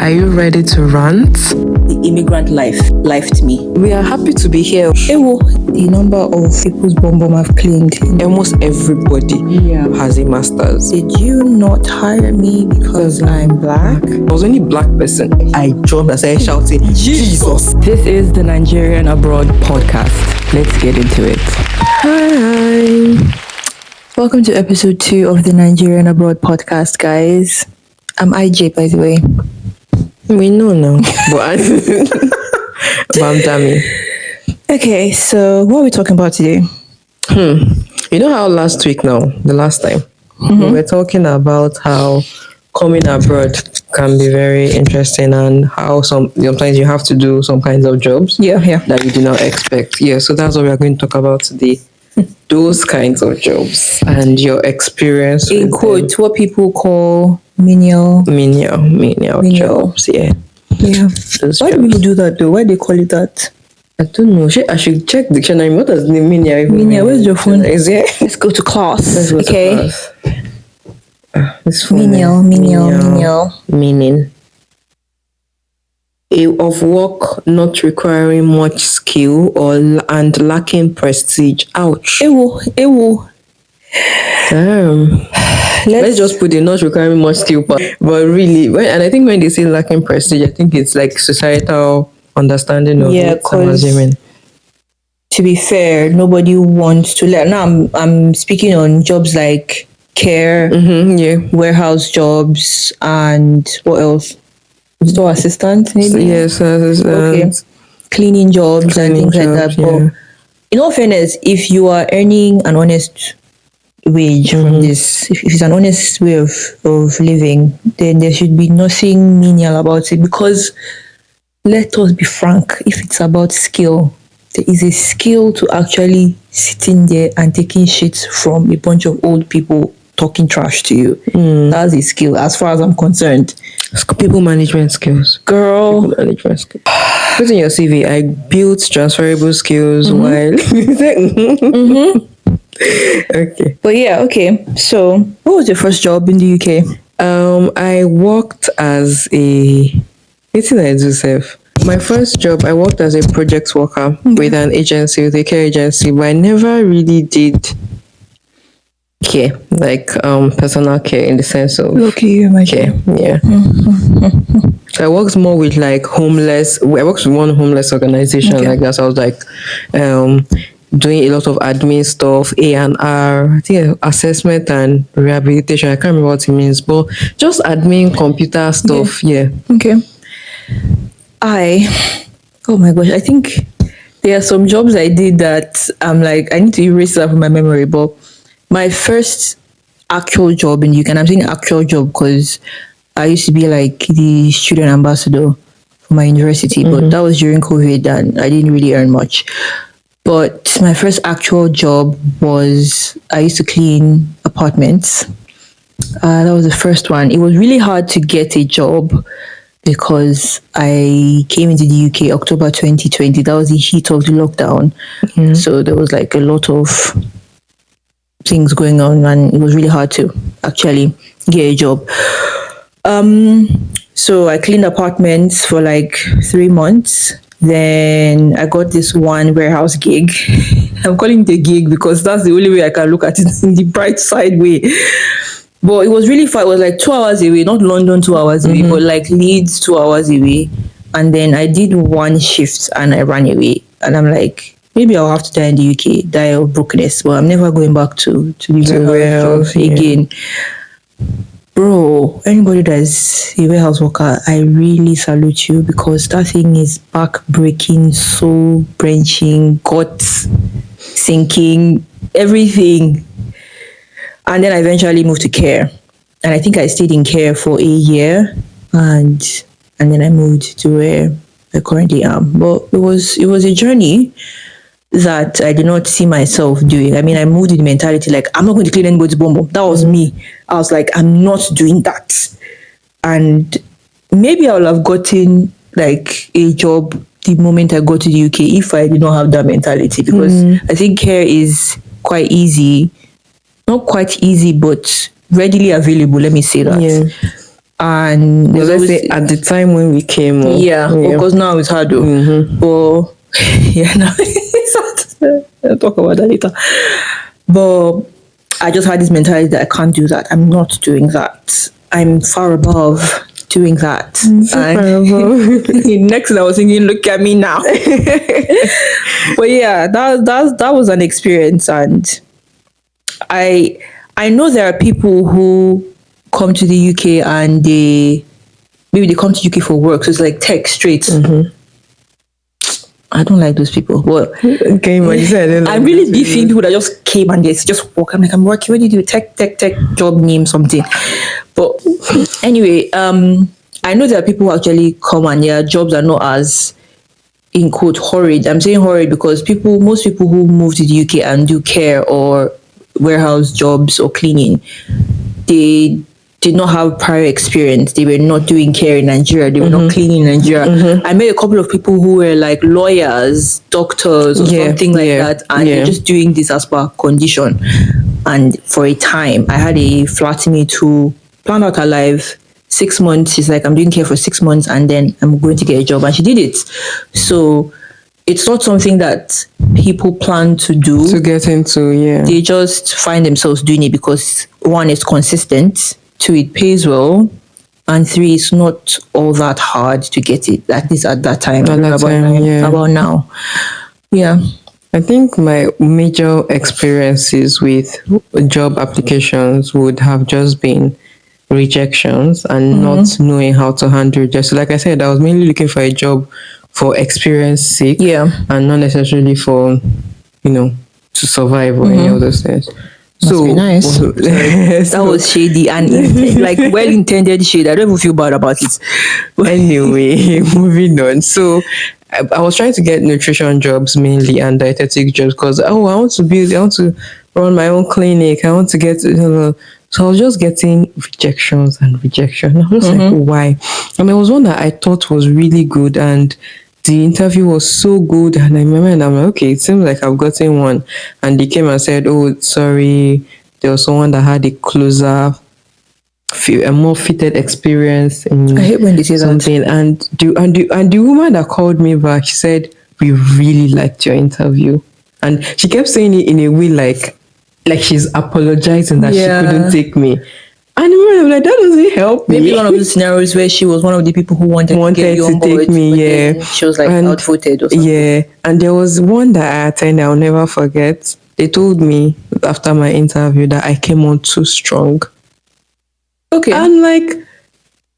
Are you ready to rant? The immigrant lifed me. We are happy to be here. Ewo, the number of people's bomb have claimed. Almost everybody has a master's. Did you not hire me because I'm black? I was only black person. I jumped and started shouting, Jesus! This is the Nigerian Abroad podcast. Let's get into it. Hi! Welcome to episode 2 of the Nigerian Abroad podcast, guys. I'm IJ, by the way. We know now, but I'm Dami. Okay, so what are we talking about today? You know how the last time, we were talking about how coming abroad can be very interesting and how sometimes you have to do some kinds of jobs that you did not expect. Yeah, so that's what we are going to talk about today. Those kinds of jobs and your experience In with quotes, what people call menial jobs. Yeah. Those Why do jobs. people do that though? Why do they call it that? I don't know. I should check dictionary. What does the menial even mean? Menial, where's your phone? Is it? Let's go to class. Let's go to Okay. class. This phone. Menial. Meaning of work not requiring much skill and lacking prestige. Ouch. Ewo. Let's just put it not requiring much skill part. But really, and I think when they say lacking prestige, I think it's like societal understanding of it. I'm assuming. To be fair, nobody wants to learn. Now I'm speaking on jobs like care, warehouse jobs, and what else? Store assistant, maybe. So, yes, Okay. Cleaning jobs and things like that. But in all fairness, if you are earning an honest wage from this, if it's an honest way of living, then there should be nothing menial about it. Because let us be frank, if it's about skill, there is a skill to actually sitting there and taking shit from a bunch of old people talking trash to you. That's a skill as far as I'm concerned. People management skills. Girl. People management skills. Put in your CV, I built transferable skills while... Okay. But yeah, okay. So, what was your first job in the UK? I worked as a... What did I do, Seth? My first job, I worked as a project worker with an agency, with a care agency, but I never really did care, like personal care in the sense of care. Yeah. So I worked more with like homeless. I worked with one homeless organization like that. So I was like doing a lot of admin stuff, A&R, I think assessment and rehabilitation. I can't remember what it means, but just admin, computer stuff. Yeah. Okay. Oh my gosh, I think there are some jobs I did that I'm like, I need to erase that from my memory. But my first actual job in the UK, and I'm saying actual job because I used to be like the student ambassador for my university, but that was during COVID and I didn't really earn much. But my first actual job was, I used to clean apartments. That was the first one. It was really hard to get a job because I came into the UK October 2020. That was the heat of the lockdown. So there was like a lot of things going on and it was really hard to actually get a job. So I cleaned apartments for like 3 months. Then I got this one warehouse gig. I'm calling it a gig because that's the only way I can look at it in the bright side way. But it was really far. It was like 2 hours away, not London 2 hours away, but like Leeds 2 hours away. And then I did one shift and I ran away. And I'm like, maybe I'll have to die in the UK, die of brokenness. But I'm never going back to the warehouse again. Bro, anybody that's a warehouse worker, I really salute you because that thing is back-breaking, soul-wrenching, gut-sinking, everything. And then I eventually moved to care. And I think I stayed in care for a year and then I moved to where I currently am. But it was a journey that I did not see myself doing. I mean, I moved with the mentality like, I'm not going to clean anybody's bomb. That was me. I was like, I'm not doing that. And maybe I would have gotten like a job the moment I got to the UK if I did not have that mentality, because I think care is quite easy. Not quite easy, but readily available. Let me say that. and Well, there's let's always, say at the time when we came, yeah, yeah. because now it's hard though. But yeah, now it's hard. I'll talk about that later. But I just had this mentality that I can't do that. I'm not doing that. I'm far above doing that. And next thing I was thinking, look at me now. But yeah, that was an experience, and I I know there are people who come to the UK and they come to UK for work, so it's like tech straight. I don't like those people. Well, Okay, but you said I don't like I'm really those beefing people that just came and they just work. I'm like, I'm working. What do you do? Tech job name something. But anyway, I know there are people who actually come and their jobs are not as in quote horrid. I'm saying horrid because most people who move to the UK and do care or warehouse jobs or cleaning, they did not have prior experience. They were not doing care in Nigeria. They were not cleaning in Nigeria. I met a couple of people who were like lawyers, doctors, or Yeah, something like yeah, that, and yeah. they're just doing this as per condition. And for a time, I had a flatmate who planned out her life. 6 months, she's like, I'm doing care for 6 months, and then I'm going to get a job, and she did it. So it's not something that people plan to do. To get into, yeah. They just find themselves doing it because one, it's consistent, two, it pays well, and three, it's not all that hard to get it, at least at that time. At that time, yeah. About now. Yeah. I think my major experiences with job applications would have just been rejections and not knowing how to handle just like I said, I was mainly looking for a job for experience sake, Yeah. and not necessarily for to survive or any of those things. Must be nice. That was shady and like well intended shade. I don't even feel bad about it. Anyway, moving on. So I was trying to get nutrition jobs mainly and dietetic jobs because I want to run my own clinic. I want to get so I was just getting rejections and rejection. I was like, why? And there was one that I thought was really good and the interview was so good, and I remember, and I'm like, okay, it seems like I've gotten one. And they came and said, oh, sorry, there was someone that had a more fitted experience in I hate when they say something. that. And the woman that called me back, she said, we really liked your interview. And she kept saying it in a way like she's apologizing that she couldn't take me. And I'm like, that doesn't help me. Maybe one of the scenarios where she was one of the people who wanted to get you on board, take me, yeah. She was like outvoted or something. Yeah. And there was one that I attended, I'll never forget. They told me after my interview that I came on too strong. Okay. I'm like,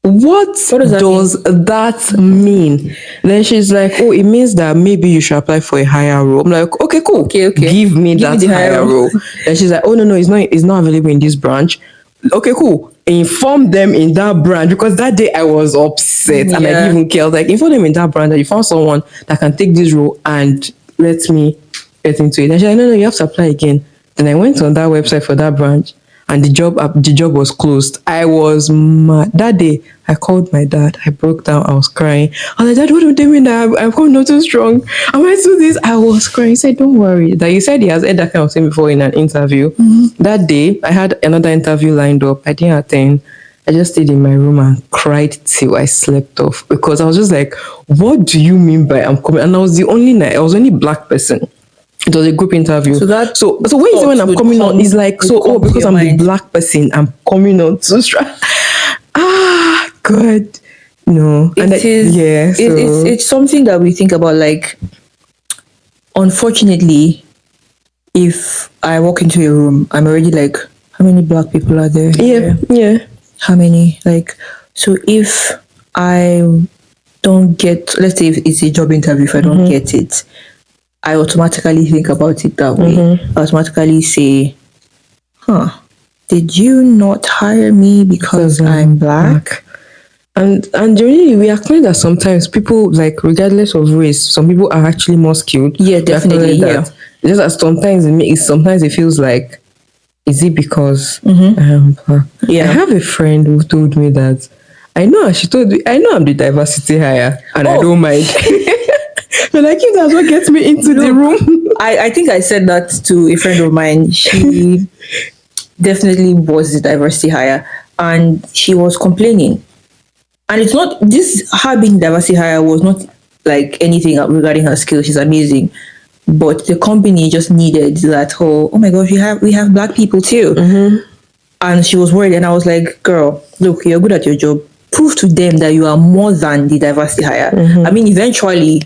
what does that mean? Then she's like, oh, it means that maybe you should apply for a higher role. I'm like, okay, cool. Okay. Give me that higher role. Then she's like, oh, no, it's not available in this branch. Okay, cool. Inform them in that branch, because that day I was upset and I didn't even care. I was like, inform them in that branch that you found someone that can take this role and let me get into it. And she's like, no, you have to apply again. Then I went on that website for that branch, and the job was closed. I was mad. That day, I called my dad. I broke down. I was crying. I was like, Dad, what do you mean that I'm coming not too strong? Am I do this? I was crying. He said, don't worry. That he said he has heard that kind of thing before in an interview. That day, I had another interview lined up. I didn't attend. I just stayed in my room and cried till I slept off, because I was just like, what do you mean by I'm coming? And I was the only black person. It was a group interview. So when you say when I'm coming on, it's like, because I'm the black person, I'm coming on too strong. God. No. It's something that we think about, like, unfortunately, if I walk into a room, I'm already like, how many black people are there? Yeah. How many? Like, so if I don't get, let's say if it's a job interview, if I don't get it, I automatically think about it that way. I automatically say, did you not hire me because I'm black? And generally, we acknowledge that sometimes people, like, regardless of race, some people are actually more skilled. Yeah, definitely. Yeah. Just as sometimes it feels like, is it because I am black? Yeah. I have a friend who told me that, I know I'm the diversity hire, and I don't mind. But like, if that's what gets me into the room. I think I said that to a friend of mine. She definitely was the diversity hire, and she was complaining. And it's not this her being diversity hire was not like anything regarding her skills. She's amazing. But the company just needed that whole, oh my gosh, we have black people too. And she was worried, and I was like, girl, look, you're good at your job. Prove to them that you are more than the diversity hire. I mean, eventually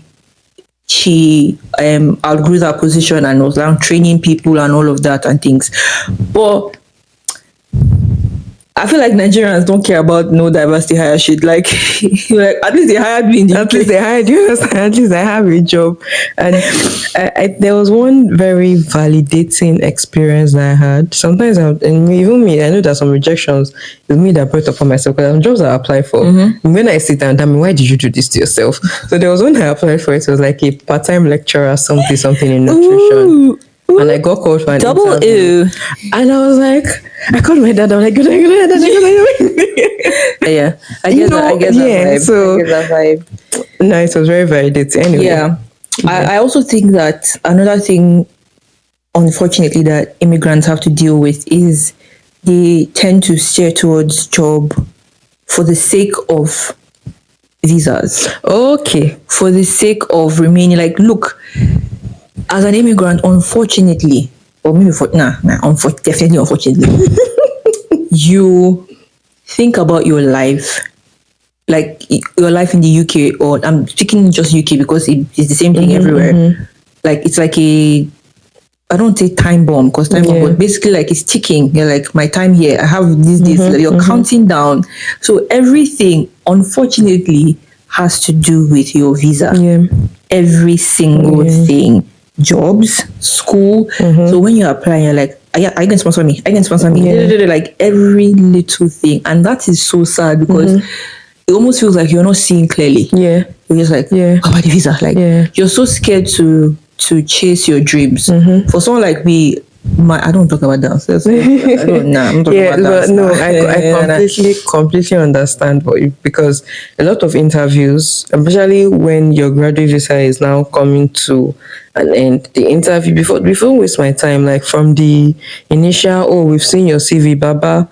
she outgrew that position and was now training people and all of that and things. But I feel like Nigerians don't care about no diversity hire shit. Like, like at least they hired me in the At UK. least they hired you. At least I have a job. And there was one very validating experience that I had. Sometimes, and even me, I know there's some rejections. It's me that brought up for myself because some jobs I applied for. When I sit down and tell me, why did you do this to yourself? So there was one I applied for. It was like a part-time lecturer, something in nutrition. Ooh, And I got called for an double interview. ew. And I was like, I called my dad. I was like, good night. Yeah, I You get know, that. I get yeah, that vibe. so- I get that vibe. No, it was very validating. Anyway. Yeah. I also think that another thing, unfortunately, that immigrants have to deal with is they tend to steer towards job for the sake of visas, Okay. for the sake of remaining. Like, look, as an immigrant, unfortunately, or maybe definitely unfortunately, you think about your life, like your life in the UK, or I'm speaking just UK because it's the same thing everywhere. Like it's like I don't say time bomb because time bomb, but basically like it's ticking. You're like, my time here, I have these days. Like, you're counting down. So everything, unfortunately, has to do with your visa. Yeah. Every single thing. Jobs, school. So when you apply, you're like, are you going to sponsor me? Are you going to sponsor me? Like every little thing. And that is so sad because it almost feels like you're not seeing clearly. Yeah. You're just like, how about the visa? Like, you're so scared to chase your dreams. For someone like me, I don't talk about downstairs. I'm talking about but no, downstairs. I completely understand what you, because a lot of interviews, especially when your graduate visa is now coming to an end, the interview before we waste my time, like from the initial, oh, we've seen your CV, Baba.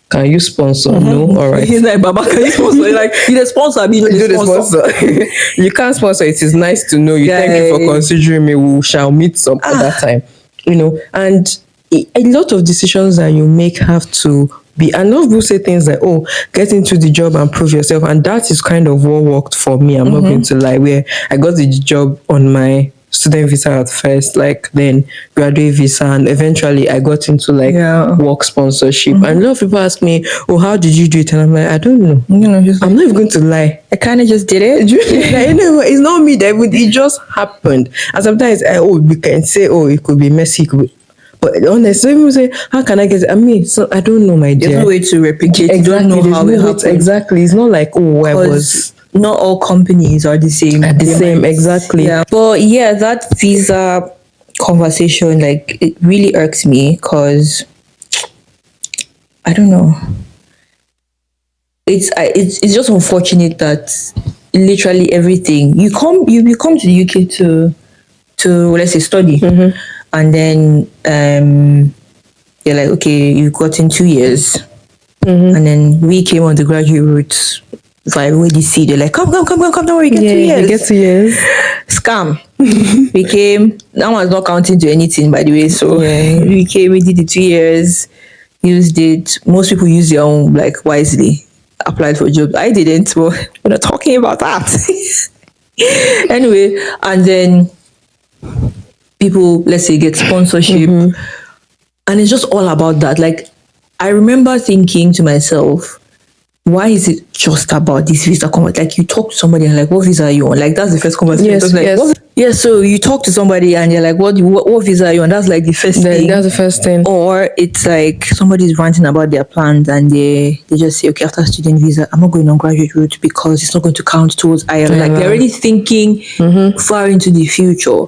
Can you sponsor? No, all right. He's like, Baba, can you sponsor? Like, you're the sponsor, me, You you're do the the sponsor. sponsor. You can't sponsor. It is nice to know you. Thank you for Guy. considering me. We shall meet some other time. You know, and a lot of decisions that you make have to be. And a lot of people say things like, "Oh, get into the job and prove yourself," and that is kind of what worked for me. I'm not going to lie. Where I got the job on my student visa at first, like then graduate visa, and eventually I got into like work sponsorship. And a lot of people ask me, "Oh, how did you do it?" And I'm like, I don't know. You know, just I'm not even going to lie. I kind of just did it. Like, you know, it's not me that it just happened. And sometimes we can say, oh, it could be messy, but honestly, people say, how can I get it? I mean, so I don't know, my dear. There's no way to replicate. You don't know how it happened. Exactly. It's not like, oh, I was. Not all companies are the same. At the same, exactly. Yeah. But yeah, that visa conversation, like, it really irks me because I don't know. It's just unfortunate that literally everything you come to the UK to let's say study, and then you're like, okay, you got in 2 years, and then we came on the graduate route via WDC. They're like, come, don't worry, you get 2 years. You get 2 years. Scam. We came. That one's not counting to anything, by the way. So we came, we did the 2 years, used it. Most people use their own, like, wisely. Applied for jobs. I didn't, but we're not talking about that. Anyway, and then people, let's say, get sponsorship, and it's just all about that. Like, I remember thinking to myself, why is it just about this visa? Like, you talk to somebody and like, what visa are you on? Like, that's the first conversation. Yes, like, yes. Yeah, so you talk to somebody and you're like, what visa are you on? That's like the first thing. That's the first thing. Or it's like somebody's ranting about their plans and they just say, okay, after student visa, I'm not going on graduate route because it's not going to count towards IR. Like, they're already thinking far into the future.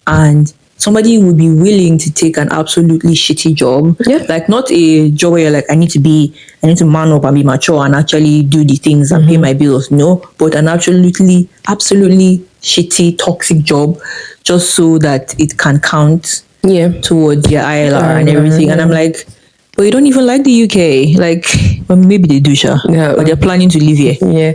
And somebody would be willing to take an absolutely shitty job. Yeah. Like, not a job where you're like, I need to man up and be mature and actually do the things and pay my bills. No, but an absolutely shitty, toxic job just so that it can count towards your ILR and everything. And I'm like, But you don't even like the UK. Like, well, maybe they do, sure. Yeah. But they're planning to live here. Yeah.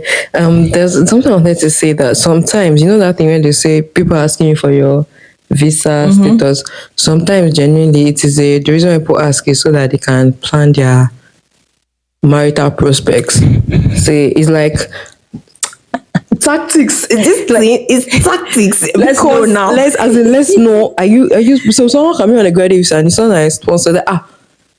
There's something I wanted to say that sometimes, you know that thing when they say people are asking you for your visa status. Sometimes genuinely it is the reason why people ask is so that they can plan their marital prospects. Say it's like tactics. This thing is tactics. Let's know Because now. let's know. Are you so someone coming on a graduate visa and it's not like sponsor that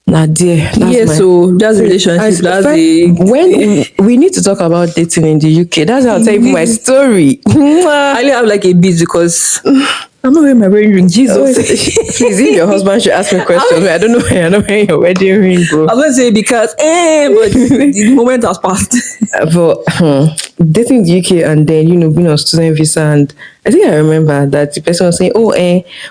nah dear, that's Yeah, my so that's relationship. I- That's fact, the when we need to talk about dating in the UK. That's how I'll tell you my story. I only have like a bit because I'm not wearing my wedding ring. Jesus. Please, if your husband should ask me questions, I don't know why you're not wearing your wedding ring, bro. I was going to say because, but the moment has passed. But dating in the UK and then being on student visa, and I think I remember that the person was saying, "Oh,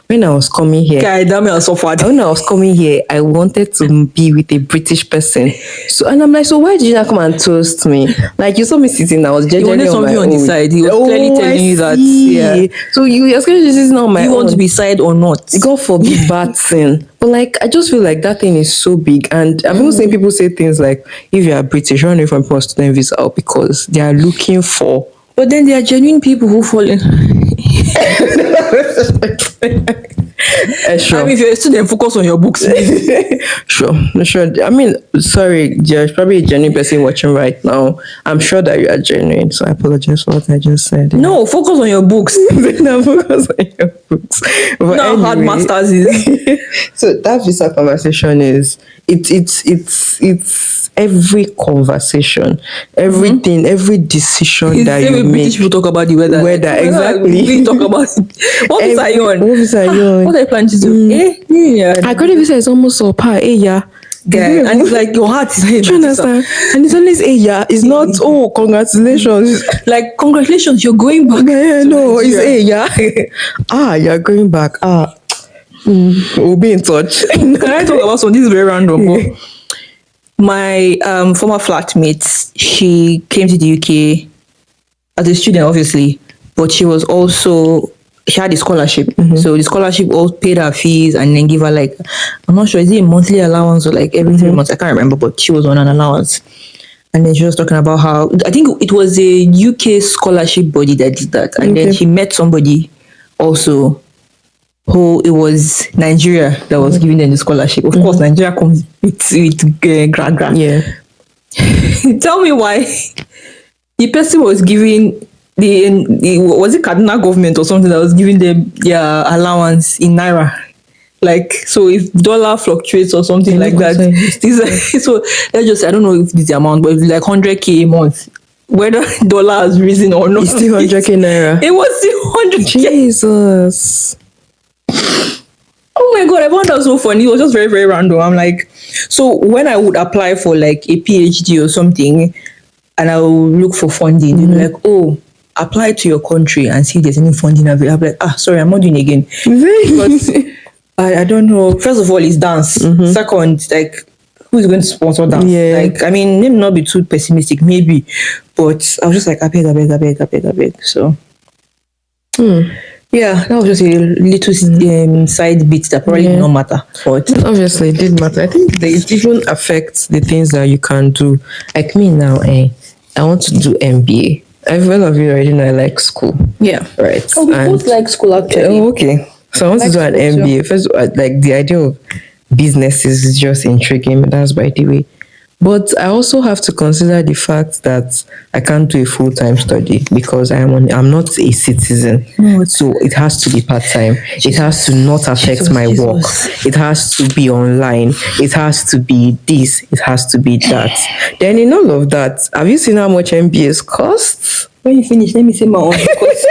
when I was coming here, Guy, that me also suffered. when I was coming here, I wanted to be with a British person." So, and I'm like, "So why did you not come and toast me? Like you saw me sitting, I was He wanted genuinely on my something on the own." side. He was clearly telling you that, see. yeah. So you're scared sitting on my You own. want to be side or not? God forbid bad thing. But like I just feel like that thing is so big. And I've even seen people say things like if you are British, run away from people on student visa out because they are looking for But then there are genuine people who fall in. sure. I mean, if you're a student, focus on your books. Sure. I mean, sorry, there's probably a genuine person watching right now. I'm sure that you are genuine, so I apologize for what I just said. No, focus on your books. No, focus on your books. But Now, hard anyway, masters is. so that visa conversation is it's every conversation, everything, every decision It's that the same you way British make. people talk about the weather. Weather, exactly. We talk about what visa are you on? What visa are you on? What are you planning to do? Yeah. I got a visa is almost up, yeah. Guy, and it's like your heart is Do you understand? And it's always yeah. It's not congratulations. like congratulations, you're going back. Yeah, to no, it's Nigeria. yeah. You're going back. We'll be in touch. Can I talk about something? This is very random. But my former flatmate, she came to the UK as a student, obviously, but she was also she had a scholarship. So the scholarship all paid her fees and then give her like I'm not sure is it a monthly allowance or like every 3 months. I can't remember, but she was on an allowance. And then she was talking about how I think it was a UK scholarship body that did that, and then she met somebody also who it was Nigeria that was giving them the scholarship. Of course, Nigeria comes with grant. Yeah. Tell me why the person was giving the was it Kaduna government or something that was giving them their allowance in naira. Like so, if dollar fluctuates or something like that, so let's just say, I don't know if this is the amount, but it's like 100K a month. Whether dollar has risen or not, It's still 100K naira. It was still 100K. Jesus. Oh my god, I found that so funny. It was just very, very random. I'm like, so when I would apply for like a PhD or something, and I will look for funding, they'll be like, oh, apply to your country and see if there's any funding available. I'm like, sorry, I'm not doing it again. Because I don't know. First of all, it's dance. Second, like, who's going to sponsor dance? Yeah. Like, I mean, let me not be too pessimistic, maybe. But I was just like, I beg. So, yeah, that was just a little side bit that probably did not matter. But Obviously, it did matter. I think it even affects the things that you can do. Like me now, I want to do MBA. Every one of you already know I like school. yeah. Right. Oh, we And- both like school actually. Oh, okay. So I want to do an Like school too. MBA. First, like the idea of businesses is just intriguing. That's by the way. But I also have to consider the fact that I can't do a full-time study because I'm not a citizen. No, So it has to be part-time. It has to not affect my work. It has to be online. It has to be this. It has to be that. Then in all of that, have you seen how much MBAs cost? When you finish, let me say my own. Because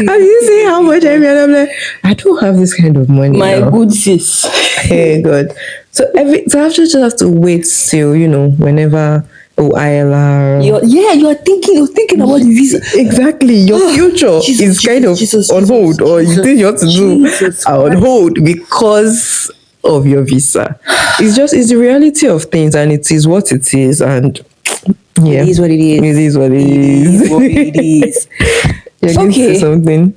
Have you seen how much MBA? I'm like, I don't have this kind of money. my now. good sis. Hey, God. So I have to just have to wait till whenever ILR. You're thinking about the visa. Exactly, your future Jesus, is kind of Jesus, on hold, or you think you want to do Jesus on hold because of your visa. It's the reality of things, and it is what it is, and yeah, It is what it is. It is what it is. What it is. You're going to say Okay. something.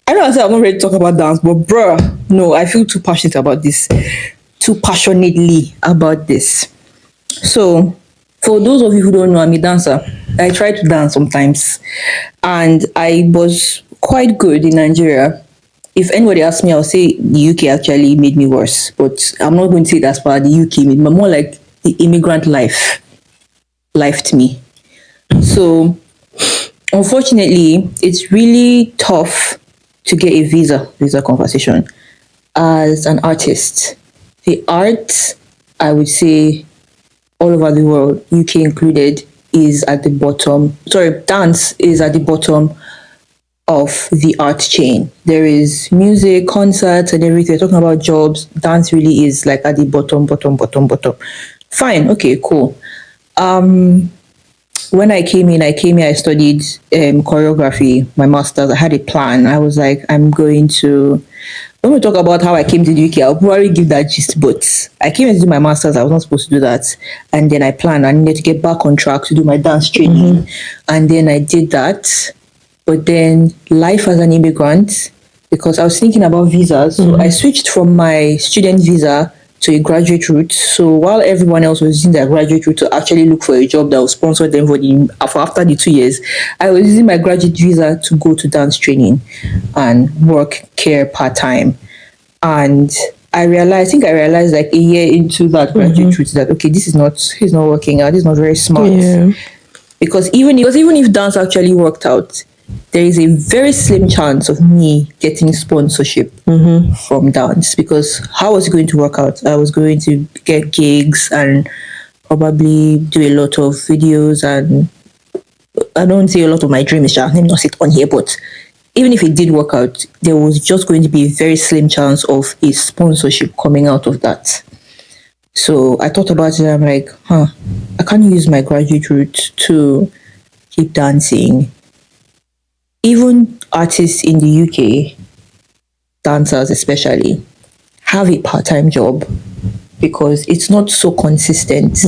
I know I said I'm not ready to talk about dance, but bruh, no, I feel too passionate about this. too passionately about this. So, for those of you who don't know, I'm a dancer. I try to dance sometimes, and I was quite good in Nigeria. If anybody asks me, I'll say the UK actually made me worse, but I'm not going to say that's part the UK made me, more like the immigrant life to me. So, unfortunately, it's really tough to get a visa conversation as an artist. The art, I would say, all over the world, UK included, is at the bottom. Sorry, dance is at the bottom of the art chain. There is music, concerts, and everything. We're talking about jobs. Dance really is like at the bottom. Fine, okay, cool. When I came in, I studied choreography, my master's. I had a plan. I was like, when we talk about how I came to the UK, I'll probably give that gist, but I came in to do my master's. I was not supposed to do that. And then I planned, I needed to get back on track to do my dance training. And then I did that. But then life as an immigrant, because I was thinking about visas, so I switched from my student visa to a graduate route. So while everyone else was using their graduate route to actually look for a job that will sponsor them for after the 2 years, I was using my graduate visa to go to dance training and work care part-time. And I realized like a year into that graduate route that okay, it's not working out. This is not very smart. Yeah. Because even if dance actually worked out, there is a very slim chance of me getting sponsorship from dance, because how was it going to work out? I was going to get gigs and probably do a lot of videos, and I don't say a lot of my dreams, let me not sit on here, but even if it did work out, there was just going to be a very slim chance of a sponsorship coming out of that. So I thought about it, I'm like, I can't use my graduate route to keep dancing. Even artists in the UK, dancers especially, have a part-time job because it's not so consistent.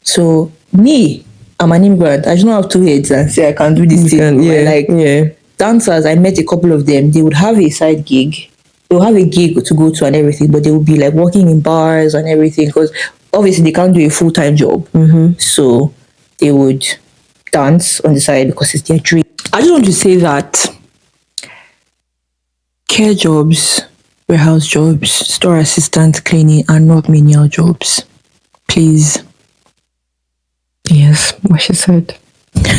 So me, I'm an immigrant. I should not have two heads and say I can do this thing. Dancers, I met a couple of them. They would have a side gig. They will have a gig to go to and everything, but they will be like working in bars and everything, because obviously they can't do a full-time job. So they would dance on the side because it's their dream. I just want to say that care jobs, warehouse jobs, store assistant, cleaning are not menial jobs. Please. Yes, what she said.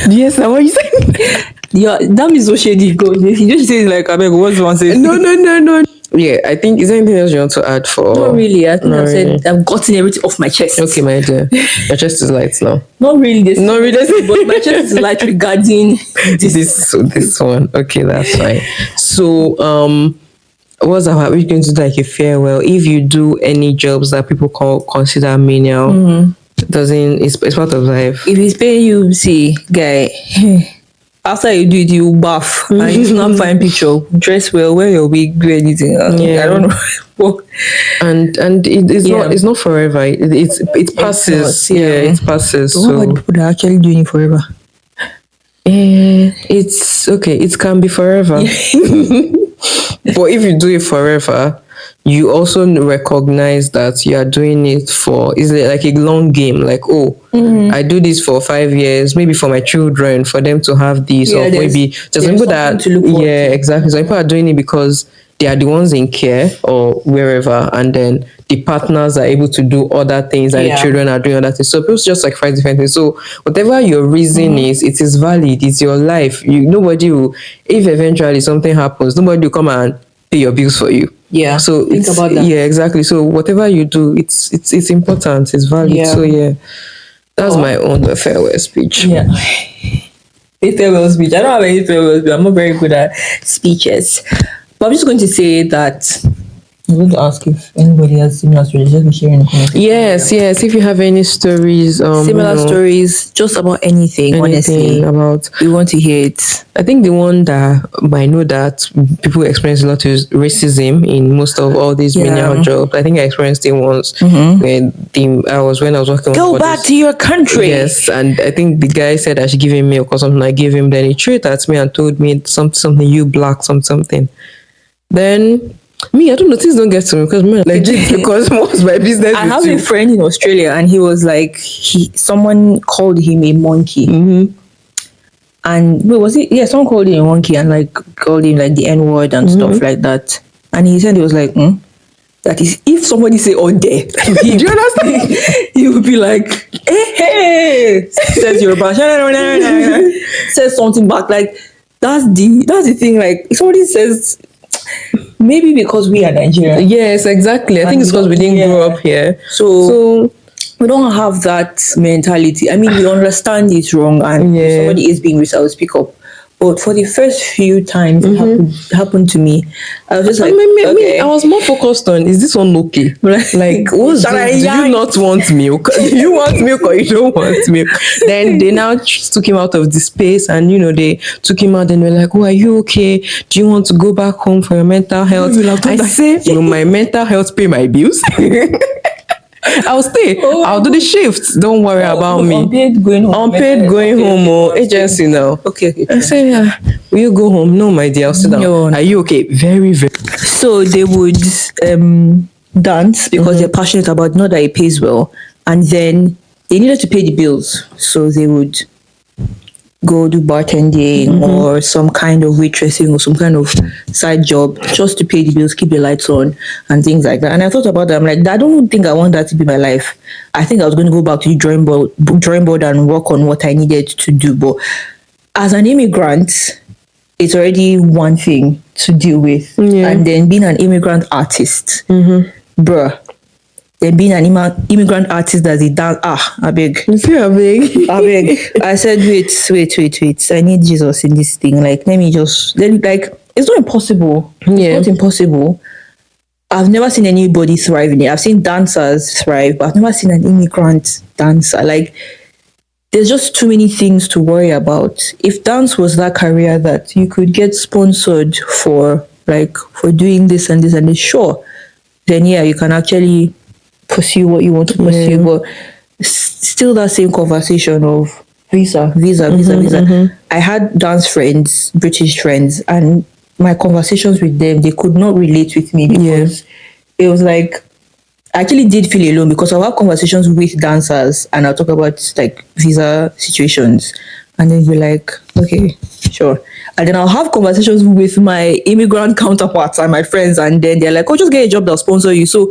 Yes, now what you said. Yeah, that means so shady. Go. You just say like, I beg, what's one say? No. Yeah, I think, is there anything else you want to add for? Not really. I think I've said I've gotten everything off my chest. Okay, my dear. Your chest is light now. Not really this. Not really. But my chest is light regarding this one. Okay, that's fine. So, what's that? We're going to do like a farewell. If you do any jobs that people consider menial, it's part of life. If he's paying you, see, guy, after you do it, you bath and you snap fine picture, dress well, wear your wig, do anything. I don't know. and it's not forever. It passes. It passes. But what about people that are actually doing it forever? It's okay. It can be forever. But if you do it forever, you also recognize that you are doing it for, is it like a long game? Like, I do this for 5 years, maybe for my children, for them to have this, or maybe just people that, exactly. So people are doing it because they are the ones in care or wherever, and then the partners are able to do other things, and the children are doing other things. So people just like find different things. So whatever your reason is, it is valid. It's your life. Nobody will, if eventually something happens, nobody will come and pay your bills for you. Yeah. So think about that. Yeah, exactly. So whatever you do, it's important. It's valid. Yeah. So that's my own farewell speech. Yeah. A farewell speech. I don't have any farewell speech. I'm not very good at speeches. But I'm just going to say that I'm going to ask if anybody has similar stories. Just be sharing in the comments. Yes. If you have any stories, similar stories, just about anything, honestly. About, we want to hear it. I think the one that I know that people experience a lot is racism in most of all these menial jobs. I think I experienced it once when I was working. Go back to your country. Yes, and I think the guy said I should give him milk or something. I gave him, then he threw it at me and told me something, you black, something. Then Me, I don't know. Things don't get to me because me legit because what's my business I with have you? a friend in Australia, and he was like, someone called him a monkey. And wait, was it? Yeah, someone called him a monkey and like called him like the N word and stuff like that. And he said he was like, that is, if somebody say "oh there" to him, Do you understand? he would be like, hey, says Yoruba, says something back. Like that's the thing. Like if somebody says, maybe because we are Nigerian, Yes, exactly. I think it's because we didn't grow up here. so we don't have that mentality. I mean, we understand it's wrong, and if Yeah. somebody is being racist, I will speak up. But for the first few times it happened to me, I was just like, okay. I was more focused on, is this one okay? Like, what's Shall I this? Do you yank? not want milk? Do you want milk or you don't want milk? Then they now took him out of the space, and they took him out and were like, oh, are you okay? Do you want to go back home for your mental health? will have done I that. say, will my mental health pay my bills? I'll stay. I'll do the shift. Don't worry about me. Unpaid going home. Unpaid going home or agency now. Okay. I say, yeah, will you go home? No, my dear, I'll sit down. No. Are you okay? Very, very. So they would dance because they're passionate about, not that it pays well, and then they needed to pay the bills, so they would go do bartending or some kind of waitressing or some kind of side job just to pay the bills, keep the lights on and things like that. And I thought about that. I'm like, I don't think I want that to be my life. I think I was going to go back to the drawing board and work on what I needed to do. But as an immigrant, it's already one thing to deal with. Yeah. And then being an immigrant artist, bruh. Then being an immigrant artist that's a dance. I beg. You see, I beg. I said, wait. I need Jesus in this thing. Like, it's not impossible. Yeah. It's not impossible. I've never seen anybody thrive in it. I've seen dancers thrive, but I've never seen an immigrant dancer. Like, there's just too many things to worry about. If dance was that career that you could get sponsored for doing this and this and this, sure, then yeah, you can actually pursue what you want to pursue. But still that same conversation of visa. I had dance friends, British friends, and my conversations with them, they could not relate with me because it was like, I actually did feel alone, because I'll have conversations with dancers and I'll talk about like visa situations, and then be like, okay, sure. And then I'll have conversations with my immigrant counterparts and my friends, and then they're like, oh, just get a job that'll sponsor you. So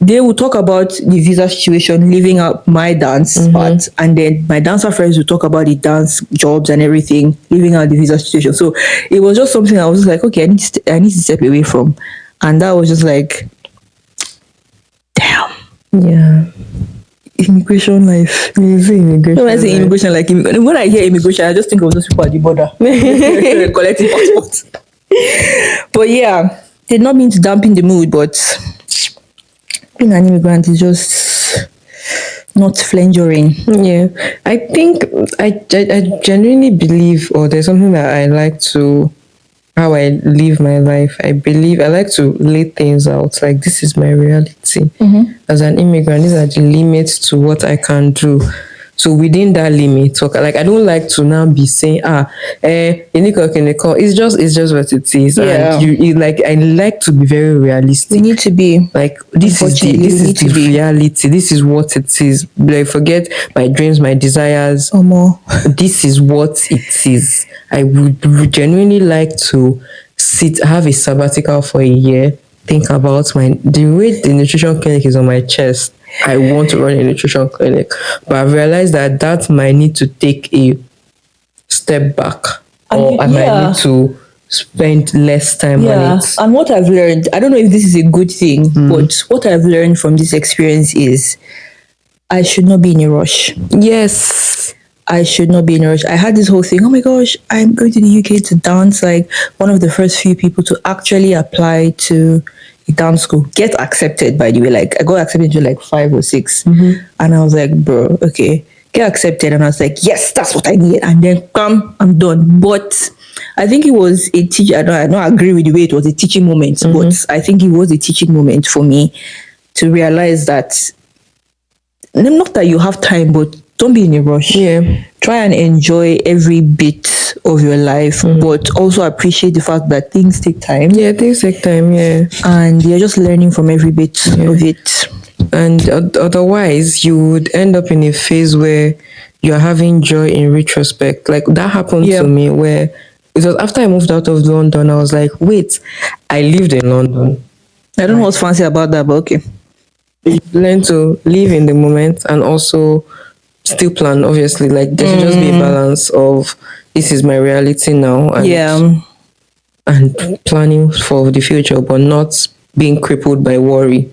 they will talk about the visa situation, leaving out my dance part, and then my dancer friends will talk about the dance jobs and everything, leaving out the visa situation. So it was just something I was just like, okay, I need to step away from. And that was just like, damn. Yeah. Immigration life. Immigration. When I say immigration, like when I hear immigration, I just think of those people at the border collecting passports. But yeah, did not mean to dampen the mood, but being an immigrant is just not flangering. Yeah, I think I genuinely believe, or there's something that I like to, how I live my life. I believe I like to lay things out. Like, this is my reality. As an immigrant, these are the limits to what I can do. So within that limit, like, I don't like to now be saying, it's just what it is. Yeah. And I like to be very realistic. We need to be Like, this is the reality. This is what it is. Like, forget my dreams, my desires. more. This is what it is. I would genuinely like to have a sabbatical for a year, think about the way the nutrition clinic is on my chest. I want to run a nutrition clinic, but I've realized that might need to take a step back, or I might need to spend less time on it. And what I've learned, I don't know if this is a good thing, but what I've learned from this experience is I should not be in a rush. Yes. I should not be in a rush. I had this whole thing, oh my gosh, I'm going to the UK to dance, like one of the first few people to actually apply to a dance school. Get accepted, by the way. Like, I got accepted to like 5 or 6. And I was like, bro, okay, get accepted. And I was like, yes, that's what I need. And then I'm done. But I think it was a teaching. I don't agree with the way it was a teaching moment, but I think it was a teaching moment for me to realize that, not that you have time, but don't be in a rush. Yeah. Try and enjoy every bit of your life, but also appreciate the fact that things take time. Yeah, things take time, yeah. And you're just learning from every bit of it. And otherwise, you would end up in a phase where you're having joy in retrospect. Like that happened Yeah. to me where it was after I moved out of London, I was like, wait, I lived in London. I don't know what's fancy about that, but okay. You learn to live in the moment and also still plan, obviously. Like there should just be a balance of this is my reality now and Yeah. and planning for the future, but not being crippled by worry.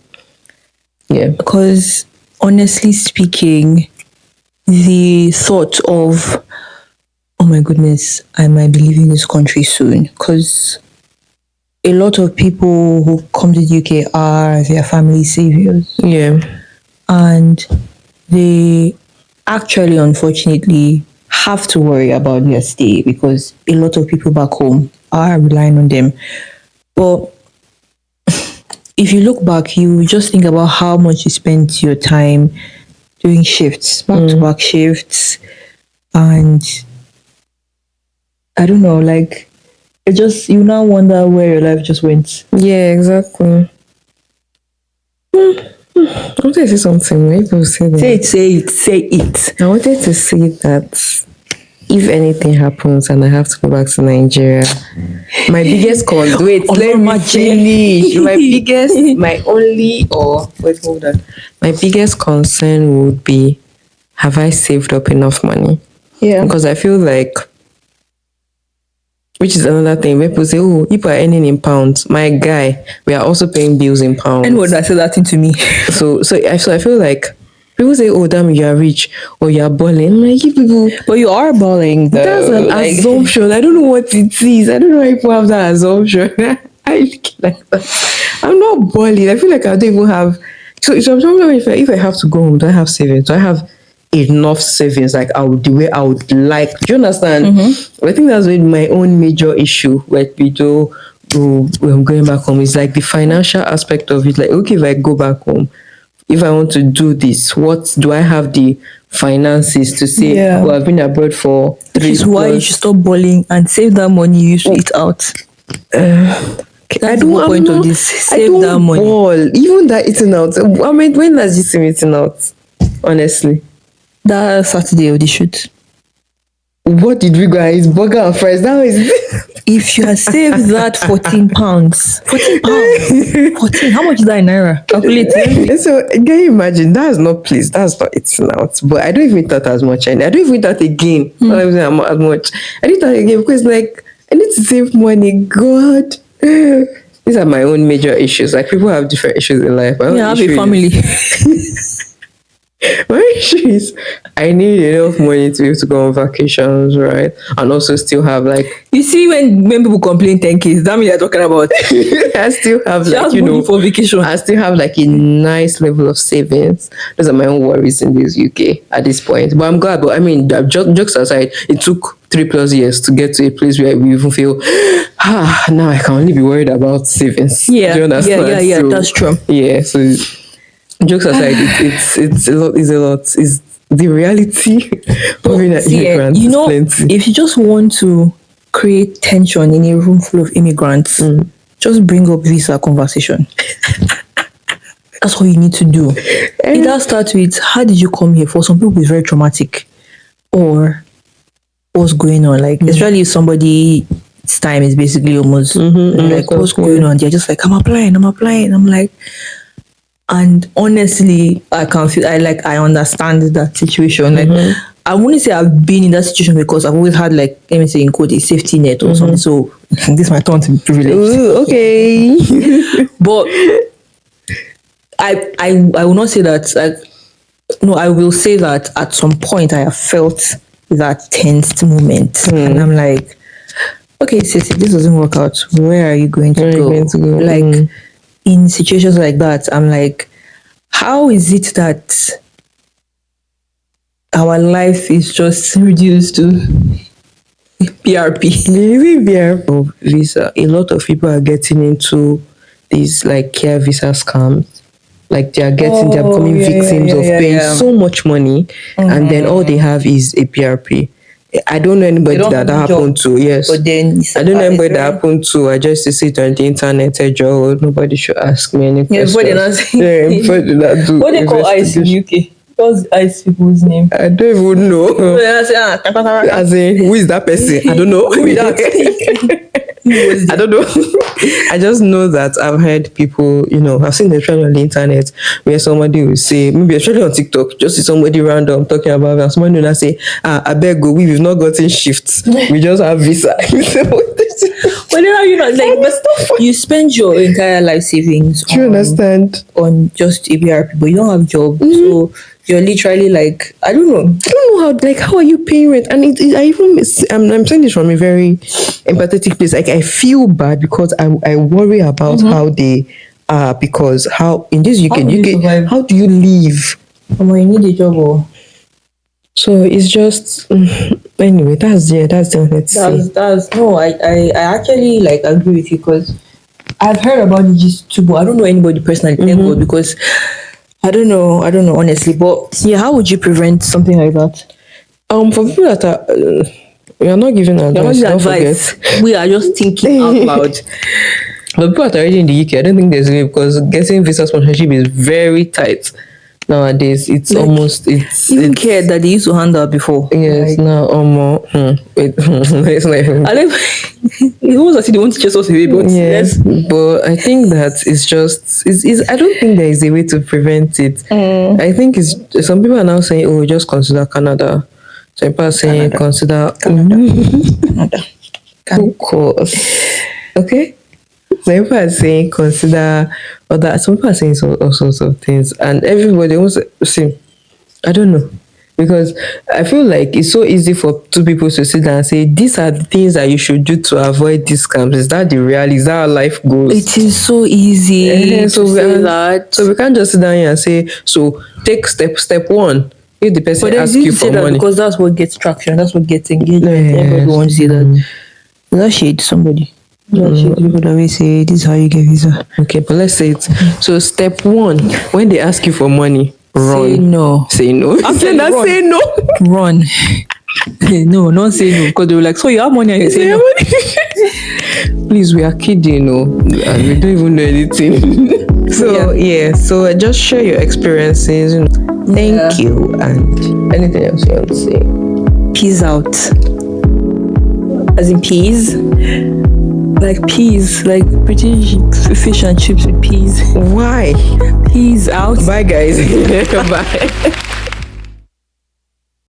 Yeah. Because honestly speaking, the thought of, oh my goodness, I might be leaving this country soon. Because a lot of people who come to the UK are their family saviors. Yeah. And they actually, unfortunately, have to worry about their stay because a lot of people back home are relying on them. But if you look back, you just think about how much you spent your time doing shifts, back to back shifts, and I don't know, like it just you now wonder where your life just went. Yeah, exactly. I wanted to say something. Maybe people say that. Say it. I wanted to say that if anything happens and I have to go back to Nigeria, my biggest wait, let me finish. My only, or wait, hold on. My biggest concern would be, have I saved up enough money? Yeah. Because I feel like, which is another thing, when people say, oh, people are earning in pounds. My guy, we are also paying bills in pounds. Anyone that said that thing to me. So I feel like people say, oh, damn, you are rich or you are balling. I'm like, you people. But you are balling, though. That's an assumption. I don't know what it is. I don't know why people have that assumption. I feel like that. I'm not balling. I feel like I don't even have. So sometimes if I have to go home, do I have savings? Do I have enough savings like the way I would like? Do you understand? I think that's been my own major issue. Like we do when I'm going back home, it's like the financial aspect of it. Like, okay, if I go back home, if I want to do this, what do I have the finances to say? Yeah. Well, I've been abroad for 3 Which is why you should stop balling and save that money you used to eat out. That's the whole point of this. Save that money. Ball. Even that eating out. I mean, when last you see me eating out? Honestly. That Saturday of the shoot. What did we guys? Burger and fries. That was If you had saved that 14 pounds. 14 pounds. 14. How much is that in Naira? Calculate it. So can you imagine? That's not please. That's not eating out. But I don't even thought as much. And I don't even thought again. Not even as much. I didn't thought again because like I need to save money. God. These are my own major issues. Like people have different issues in life. Yeah, have a family. My issue is I need enough money to be able to go on vacations, right? And also still have like You see when people complain 10K, is that me you're talking about? I still have like Just money for vacation. I still have like a nice level of savings. Those are my own worries in this UK at this point. But I'm glad. But I mean, jokes aside, it took 3+ years to get to a place where we even feel now I can only be worried about savings. Yeah, do you understand? yeah, that's true. Yeah, so jokes aside, it's a lot. Is the reality of being an immigrant? You know, plenty. if you just want to create tension in a room full of immigrants, just bring up visa conversation. That's all you need to do. It does start with, how did you come here? For some people, it's very traumatic. Or what's going on? Like, especially if somebody's time is basically almost like, what's going on? They're just like, I'm applying. I'm like, and honestly, I understand that situation. Like, I wouldn't say I've been in that situation because I've always had, like, let me say in quote, a safety net or something. So this is my turn to be privileged. Ooh, okay. But I will not say that. No, I will say that at some point I have felt that tensed moment, and I'm like, okay, sis, if this doesn't work out, where are you going to go? Like in situations like that, I'm like, how is it that our life is just reduced to PRP? Maybe BRP visa. A lot of people are getting into these like care visa scams, like they are getting, they're becoming victims of paying so much money, and then all they have is a PRP. I don't know anybody that happened to. Yes, but then I don't know anybody that happened to. I just see it on the internet. Joe, nobody should ask me any questions. Before they not before they not do. What they call ICE in UK? What's ICE people's name? I don't even know. As in, who is that person? I don't know. Who is that? I don't know. I just know that I've heard people, I've seen the trend on the internet where somebody will say, maybe especially on TikTok, just see somebody random talking about that. Somebody will say, I beg go, we've not gotten shifts. We just have visa. Well, then how you not like, but you spend your entire life savings. Do you understand? On just ABRP, but you don't have job, so you're literally like, I don't know how are you paying rent? And I'm saying this from a very empathetic place. Like I feel bad because I worry about how they are, because how in this UK, how do you live? You need a job or. So it's just anyway. That's the that's no. I actually like agree with you, because I've heard about the gist too, but I don't know anybody personally. Thank God, because I don't know honestly. But yeah, how would you prevent something like that? For people that are, we are not giving advice. Don't forget. We are just thinking out loud. But people that are already in the UK, I don't think there's a way, because getting visa sponsorship is very tight nowadays. It's like, almost even care that they used to handle before. Yes, like, now it's like it was as if they want to chase us away, but yes, but I think that it's just I don't think there is a way to prevent it. I think it's some people are now saying, oh, just consider Canada. Some people are saying consider Canada. Of course. Okay. Some people are saying consider other. Some people are saying all sorts of things, and everybody wants to see. I don't know, because I feel like it's so easy for two people to sit down and say these are the things that you should do to avoid these scams. Is that the reality? Is that how life goes? It is so easy so we can't just sit down here and say, so take step one. If the person asks you for money, because that's what gets traction. That's what gets engagement. Yes. Everybody wants to see that. That shade somebody. People always say this is how you get visa. Okay, but let's say it. So step one, when they ask you for money, run. Say no. After that, say no. Run. No, not say no, because they were like, so you have money and you say no. Please, we are kidding, and we don't even know anything. So just share your experiences. Thank you, and anything else you want to say? Peace out. As in peas. Like peas, like British fish and chips with peas. Why? Peas out. Bye, guys. Bye.